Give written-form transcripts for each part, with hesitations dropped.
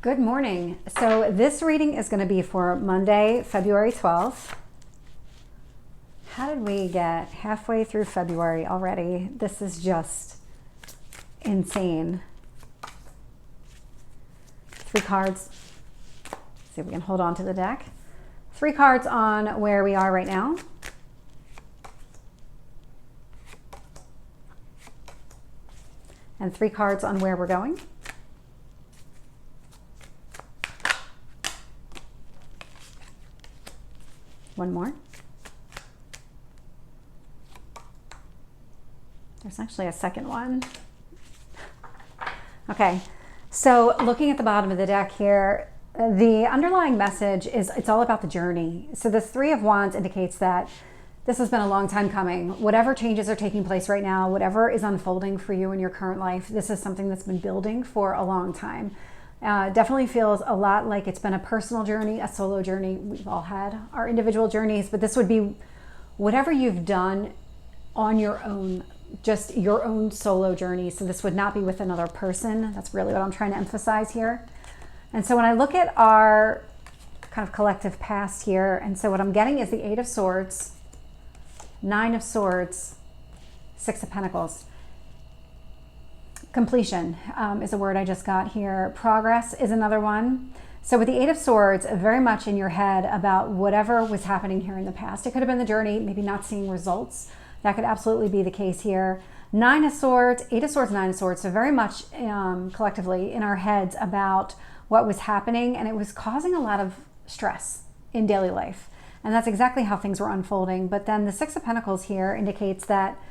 Good morning. So this reading is going to be for Monday, February 12th. How did we get halfway through February already? This is just insane. 3 cards. See if we can hold on to the deck. 3 cards on where we are right now. And 3 cards on where we're going. One more. There's actually a second one. Okay, so looking at the bottom of the deck here, the underlying message is it's all about the journey. So this 3 of Wands indicates that this has been a long time coming. Whatever changes are taking place right now, whatever is unfolding for you in your current life, this is something that's been building for a long time. Definitely feels a lot like it's been a personal journey, a solo journey. We've all had our individual journeys, but this would be whatever you've done on your own, just your own solo journey. So this would not be with another person. That's really what I'm trying to emphasize here. And so when I look at our kind of collective past here, and so what I'm getting is the 8 of Swords, 9 of Swords, 6 of Pentacles. Completion is a word I just got here. Progress is another one. So with the 8 of Swords, very much in your head about whatever was happening here in the past. It could have been the journey, maybe not seeing results. That could absolutely be the case here. 9 of Swords, 8 of Swords, 9 of Swords. So very much collectively in our heads about what was happening, and it was causing a lot of stress in daily life. And that's exactly how things were unfolding. But then the 6 of Pentacles here indicates that,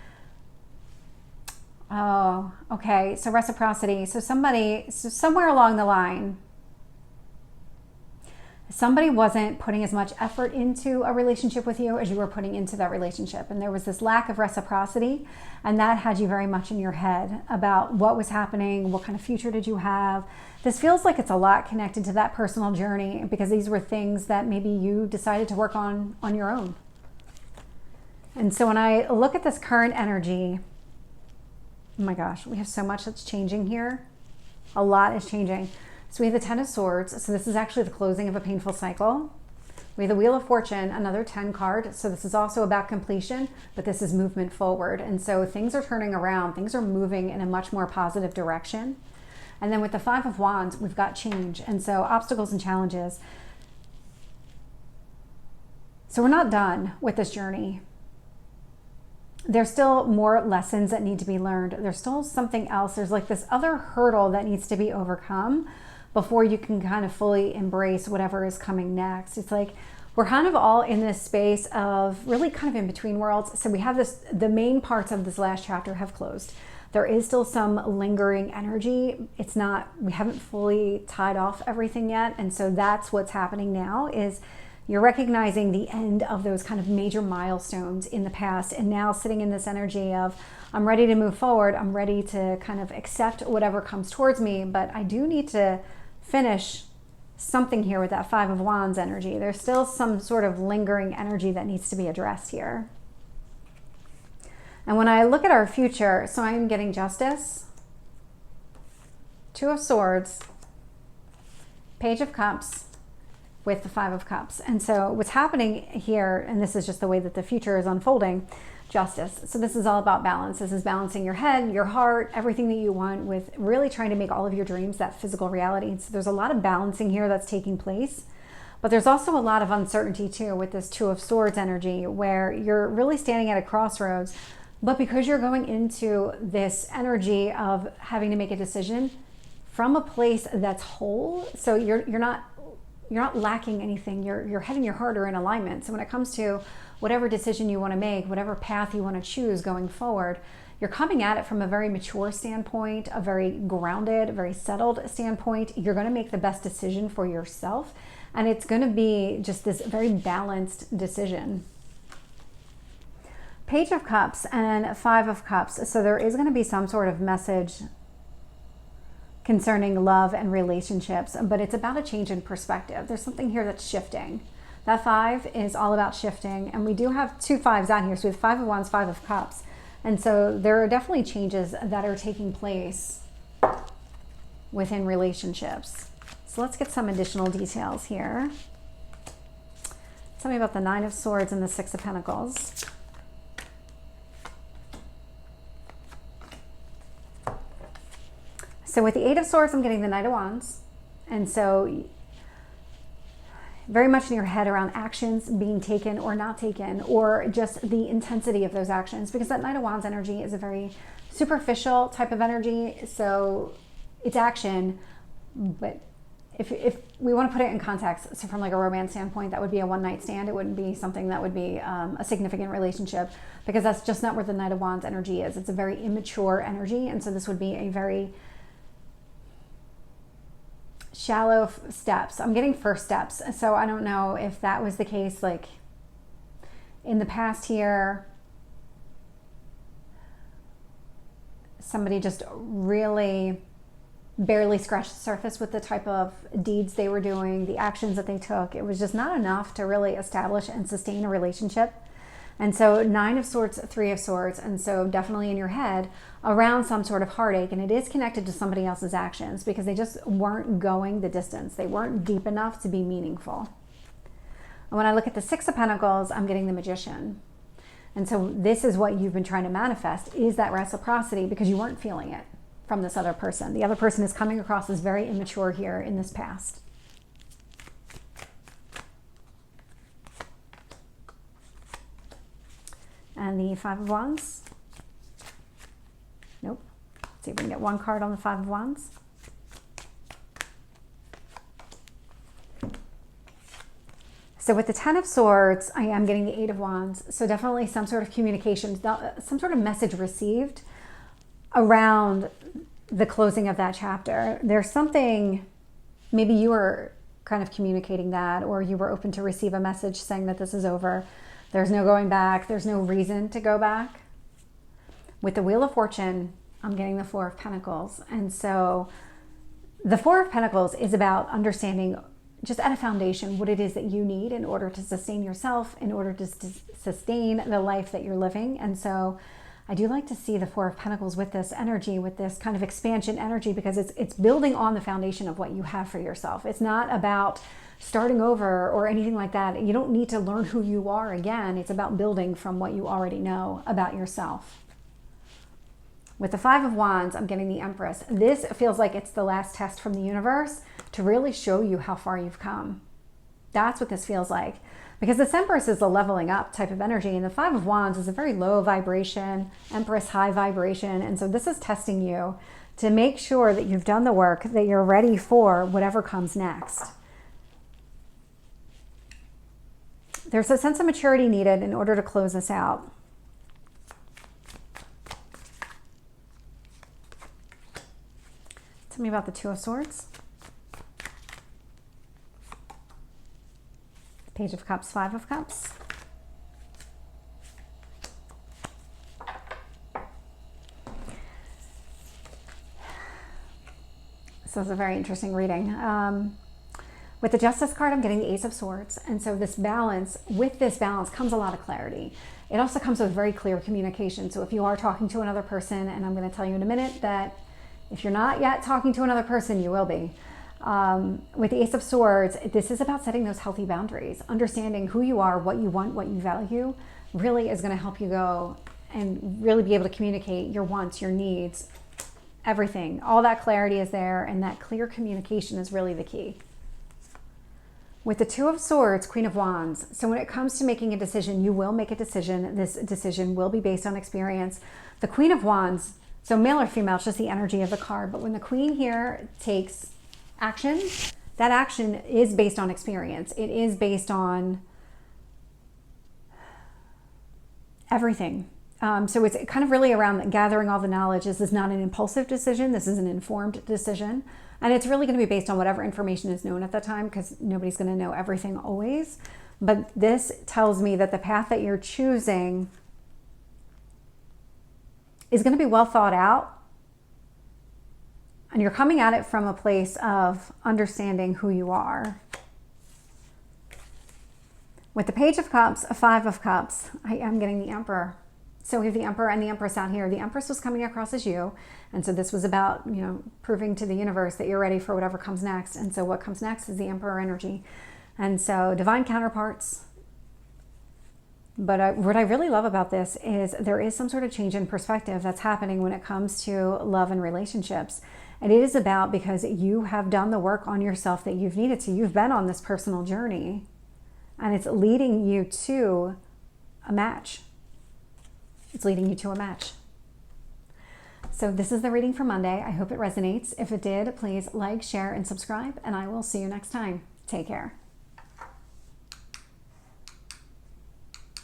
oh, okay, so reciprocity. So somewhere along the line, somebody wasn't putting as much effort into a relationship with you as you were putting into that relationship. And there was this lack of reciprocity, and that had you very much in your head about what was happening, what kind of future did you have. This feels like it's a lot connected to that personal journey because these were things that maybe you decided to work on your own. And so when I look at this current energy, oh my gosh, we have so much that's changing here. A lot is changing. So we have the 10 of Swords. So this is actually the closing of a painful cycle. We have the Wheel of Fortune, another 10 card. So this is also about completion, but this is movement forward. And so things are turning around. Things are moving in a much more positive direction. And then with the 5 of Wands, we've got change. And so obstacles and challenges. So we're not done with this journey. There's still more lessons that need to be learned. There's still something else. There's like this other hurdle that needs to be overcome before you can kind of fully embrace whatever is coming next. It's like we're kind of all in this space of really kind of in between worlds. So we have this, the main parts of this last chapter have closed. There is still some lingering energy. It's not, we haven't fully tied off everything yet. And so that's what's happening now is you're recognizing the end of those kind of major milestones in the past and now sitting in this energy of, I'm ready to move forward. I'm ready to kind of accept whatever comes towards me, but I do need to finish something here with that 5 of Wands energy. There's still some sort of lingering energy that needs to be addressed here. And when I look at our future, so I'm getting Justice, 2 of Swords, Page of Cups, with the 5 of Cups. And so what's happening here, and this is just the way that the future is unfolding, Justice. So this is all about balance. This is balancing your head, your heart, everything that you want with really trying to make all of your dreams that physical reality. And so there's a lot of balancing here that's taking place. But there's also a lot of uncertainty too with this 2 of Swords energy where you're really standing at a crossroads. But because you're going into this energy of having to make a decision from a place that's whole, so you're not lacking anything. Your head and your heart are in alignment. So when it comes to whatever decision you want to make, whatever path you want to choose going forward, you're coming at it from a very mature standpoint, a very grounded, very settled standpoint. You're going to make the best decision for yourself. And it's going to be just this very balanced decision. Page of Cups and 5 of Cups. So there is going to be some sort of message concerning love and relationships, but it's about a change in perspective. There's something here that's shifting. That 5 is all about shifting, and we do have 2 5s out here. So we have 5 of Wands, 5 of Cups. And so there are definitely changes that are taking place within relationships. So let's get some additional details here. Tell me about the Nine of Swords and the Six of Pentacles. So with the Eight of Swords, I'm getting the Knight of Wands. And so very much in your head around actions being taken or not taken, or just the intensity of those actions, because that Knight of Wands energy is a very superficial type of energy. So it's action, but if we want to put it in context, so from like a romance standpoint, that would be a one-night stand. It wouldn't be something that would be a significant relationship, because that's just not where the Knight of Wands energy is. It's a very immature energy, and so this would be a very shallow steps. I'm getting first steps. So I don't know if that was the case like in the past here. Somebody just really barely scratched the surface with the type of deeds they were doing, the actions that they took. It was just not enough to really establish and sustain a relationship. And so Nine of Swords, Three of Swords, and so definitely in your head around some sort of heartache, and it is connected to somebody else's actions because they just weren't going the distance. They weren't deep enough to be meaningful. And when I look at the Six of Pentacles, I'm getting the Magician. And so this is what you've been trying to manifest, is that reciprocity, because you weren't feeling it from this other person. The other person is coming across as very immature here in this past. And the Five of Wands. Nope. Let's see if we can get one card on the Five of Wands. So with the Ten of Swords, I am getting the Eight of Wands. So definitely some sort of communication, some sort of message received around the closing of that chapter. There's something, maybe you were kind of communicating that, or you were open to receive a message saying that this is over. There's no going back. There's no reason to go back. With the Wheel of Fortune, I'm getting the Four of Pentacles. And so the Four of Pentacles is about understanding just at a foundation what it is that you need in order to sustain yourself, in order to sustain the life that you're living. And so I do like to see the Four of Pentacles with this energy, with this kind of expansion energy, because it's building on the foundation of what you have for yourself. It's not about starting over or anything like that. You don't need to learn who you are again. It's about building from what you already know about yourself. With the Five of Wands, I'm getting the Empress. This feels like it's the last test from the universe to really show you how far you've come. That's what this feels like. Because this Empress is a leveling up type of energy, and the Five of Wands is a very low vibration, Empress high vibration. And so this is testing you to make sure that you've done the work, that you're ready for whatever comes next. There's a sense of maturity needed in order to close this out. Tell me about the Two of Swords. Page of Cups, Five of Cups. So it's a very interesting reading. With the Justice card, I'm getting the Ace of Swords. And so this balance, with this balance comes a lot of clarity. It also comes with very clear communication. So if you are talking to another person, and I'm going to tell you in a minute that if you're not yet talking to another person, you will be. With the Ace of Swords, this is about setting those healthy boundaries. Understanding who you are, what you want, what you value, really is going to help you go and really be able to communicate your wants, your needs, everything. All that clarity is there, and that clear communication is really the key. With the Two of Swords, Queen of Wands. So when it comes to making a decision, you will make a decision. This decision will be based on experience. The Queen of Wands, so male or female, it's just the energy of the card. But when the Queen here takes action, that action is based on experience. It is based on everything. So it's kind of really around gathering all the knowledge. This is not an impulsive decision. This is an informed decision. And it's really going to be based on whatever information is known at that time, because nobody's going to know everything always. But this tells me that the path that you're choosing is going to be well thought out. And you're coming at it from a place of understanding who you are. With the Page of Cups, a Five of Cups, I am getting the Emperor. So we have the Emperor and the Empress out here. The Empress was coming across as you. And so this was about, you know, proving to the universe that you're ready for whatever comes next. And so what comes next is the Emperor energy. And so divine counterparts. But what I really love about this is there is some sort of change in perspective that's happening when it comes to love and relationships. And it is about because you have done the work on yourself that you've needed to. You've been on this personal journey. And it's leading you to a match. It's leading you to a match. So this is the reading for Monday. I hope it resonates. If it did, please like, share, and subscribe, and I will see you next time. Take care.